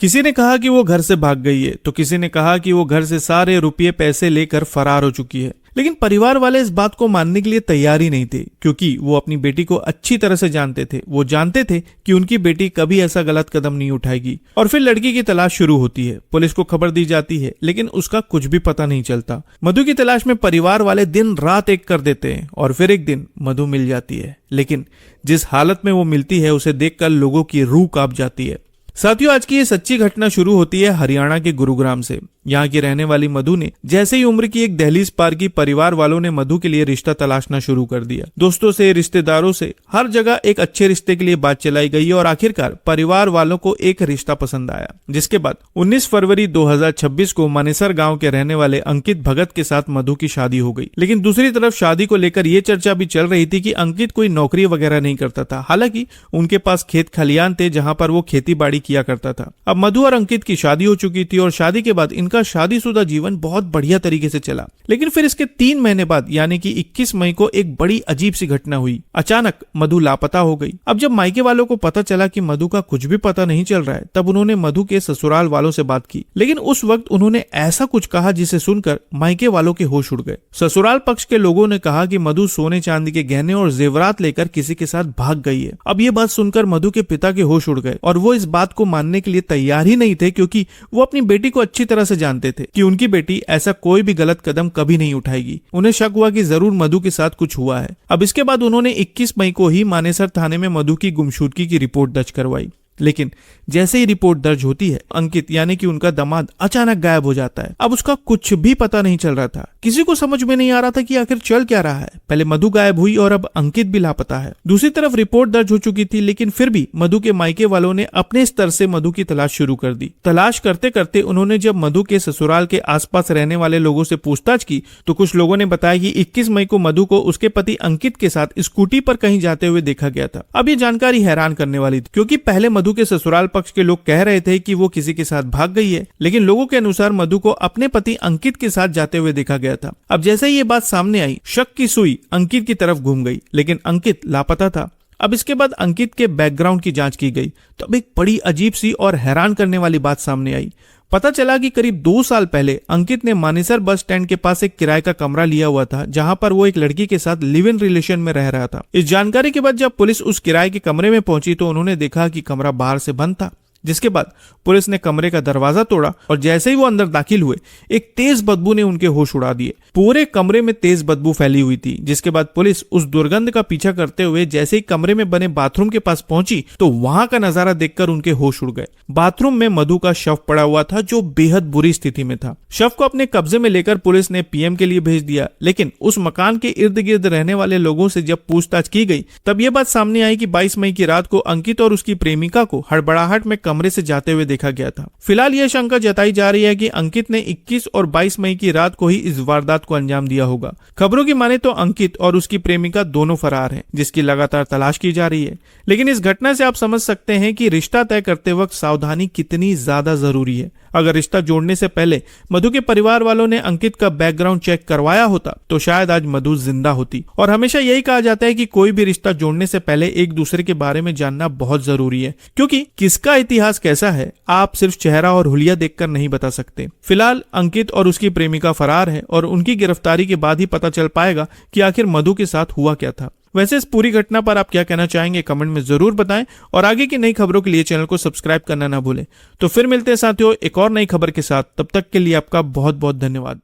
किसी ने कहा कि वो घर से भाग गई है, तो किसी ने कहा कि वो घर से सारे रुपये पैसे लेकर फरार हो चुकी है। लेकिन परिवार वाले इस बात को मानने के लिए तैयार ही नहीं थे, क्योंकि वो अपनी बेटी को अच्छी तरह से जानते थे। वो जानते थे कि उनकी बेटी कभी ऐसा गलत कदम नहीं उठाएगी। और फिर लड़की की तलाश शुरू होती है। पुलिस को खबर दी जाती है, लेकिन उसका कुछ भी पता नहीं चलता। मधु की तलाश में परिवार वाले दिन रात एक कर देते हैं और फिर एक दिन मधु मिल जाती है। लेकिन जिस हालत में वो मिलती है उसे देखकर लोगों की रूह कांप जाती है। साथियों, आज की ये सच्ची घटना शुरू होती है हरियाणा के गुरुग्राम से। यहाँ की रहने वाली मधु ने जैसे ही उम्र की एक दहलीज पार की, परिवार वालों ने मधु के लिए रिश्ता तलाशना शुरू कर दिया। दोस्तों से, रिश्तेदारों से, हर जगह एक अच्छे रिश्ते के लिए बात चलाई गई और आखिरकार परिवार वालों को एक रिश्ता पसंद आया। जिसके बाद 19 फरवरी 2026 को मानेसर गांव के रहने वाले अंकित भगत के साथ मधु की शादी हो गई। लेकिन दूसरी तरफ शादी को लेकर ये चर्चा भी चल रही थी कि अंकित कोई नौकरी वगैरह नहीं करता था। हालांकि उनके पास खेत खलियान थे जहां पर वो खेती बाड़ी किया करता था। अब मधु और अंकित की शादी हो चुकी थी और शादी के बाद का शादीशुदा जीवन बहुत बढ़िया तरीके से चला। लेकिन फिर इसके 3 महीने बाद यानी कि 21 मई को एक बड़ी अजीब सी घटना हुई। अचानक मधु लापता हो गई। अब जब मायके वालों को पता चला कि मधु का कुछ भी पता नहीं चल रहा है, तब उन्होंने मधु के ससुराल वालों से बात की। लेकिन उस वक्त उन्होंने ऐसा कुछ कहा जिसे सुनकर मायके वालों के होश उड़ गए। ससुराल पक्ष के लोगों ने कहा कि मधु सोने चांदी के गहने और जेवरात लेकर किसी के साथ भाग गई है। अब ये बात सुनकर मधु के पिता के होश उड़ गए और वो इस बात को मानने के लिए तैयार ही नहीं थे, क्योंकि वो अपनी बेटी को अच्छी तरह से जानते थे कि उनकी बेटी ऐसा कोई भी गलत कदम कभी नहीं उठाएगी। उन्हें शक हुआ कि जरूर मधु के साथ कुछ हुआ है। अब इसके बाद उन्होंने 21 मई को ही मानेसर थाने में मधु की गुमशुदगी की रिपोर्ट दर्ज करवाई। लेकिन जैसे ही रिपोर्ट दर्ज होती है, अंकित यानी कि उनका दामाद अचानक गायब हो जाता है। अब उसका कुछ भी पता नहीं चल रहा था। किसी को समझ में नहीं आ रहा था कि आखिर चल क्या रहा है। पहले मधु गायब हुई और अब अंकित भी लापता है। दूसरी तरफ रिपोर्ट दर्ज हो चुकी थी, लेकिन फिर भी मधु के मायके वालों ने अपने स्तर से मधु की तलाश शुरू कर दी। तलाश करते करते उन्होंने जब मधु के ससुराल के आसपास रहने वाले लोगों से पूछताछ की, तो कुछ लोगों ने बताया कि 21 मई को मधु को उसके पति अंकित के साथ स्कूटी पर कहीं जाते हुए देखा गया था। अब ये जानकारी हैरान करने वाली थी, क्योंकि पहले मधु के ससुराल पक्ष के लोग कह रहे थे कि वो किसी के साथ भाग गई है, लेकिन लोगों के अनुसार मधु को अपने पति अंकित के साथ जाते हुए देखा गया था। अब जैसे ही ये बात सामने आई, शक की सुई अंकित की तरफ घूम गई, लेकिन अंकित लापता था। अब इसके बाद अंकित के बैकग्राउंड की जांच की गई, तो अब एक बड़ी अजीब सी और हैरान करने वाली बात सामने आई। पता चला कि करीब 2 साल पहले अंकित ने मानेसर बस स्टैंड के पास एक किराए का कमरा लिया हुआ था, जहां पर वो एक लड़की के साथ लिव इन रिलेशन में रह रहा था। इस जानकारी के बाद जब पुलिस उस किराए के कमरे में पहुंची, तो उन्होंने देखा कि कमरा बाहर से बंद था। जिसके बाद पुलिस ने कमरे का दरवाजा तोड़ा और जैसे ही वो अंदर दाखिल हुए, एक तेज बदबू ने उनके होश उड़ा दिए। पूरे कमरे में तेज बदबू फैली हुई थी। जिसके बाद पुलिस उस दुर्गंध का पीछा करते हुए जैसे ही कमरे में बने बाथरूम के पास पहुंची, तो वहां का नजारा देखकर उनके होश उड़ गए। बाथरूम में मधु का शव पड़ा हुआ था, जो बेहद बुरी स्थिति में था। शव को अपने कब्जे में लेकर पुलिस ने पीएम के लिए भेज दिया। लेकिन उस मकान के इर्द गिर्द रहने वाले लोगों से जब पूछताछ की गई, तब यह बात सामने आई कि 22 मई की रात को अंकित और उसकी प्रेमिका को हड़बड़ाहट में कमरे से जाते हुए देखा गया था। फिलहाल यह शंका जताई जा रही है कि अंकित ने 21 और 22 मई की रात को ही इस वारदात को अंजाम दिया होगा। खबरों की माने तो अंकित और उसकी प्रेमिका दोनों फरार हैं, जिसकी लगातार तलाश की जा रही है। लेकिन इस घटना से आप समझ सकते हैं कि रिश्ता तय करते वक्त सावधानी कितनी ज्यादा जरूरी है। अगर रिश्ता जोड़ने से पहले मधु के परिवार वालों ने अंकित का बैकग्राउंड चेक करवाया होता, तो शायद आज मधु जिंदा होती। और हमेशा यही कहा जाता है कि कोई भी रिश्ता जोड़ने से पहले एक दूसरे के बारे में जानना बहुत जरूरी है, क्योंकि किसका इतिहास कैसा है आप सिर्फ चेहरा और हुलिया देखकर नहीं बता सकते। फिलहाल अंकित और उसकी प्रेमिका फरार है और उनकी गिरफ्तारी के बाद ही पता चल पाएगा कि आखिर मधु के साथ हुआ क्या था। वैसे इस पूरी घटना पर आप क्या कहना चाहेंगे, कमेंट में जरूर बताएं और आगे की नई खबरों के लिए चैनल को सब्सक्राइब करना ना भूलें। तो फिर मिलते हैं साथियों एक और नई खबर के साथ। तब तक के लिए आपका बहुत बहुत धन्यवाद।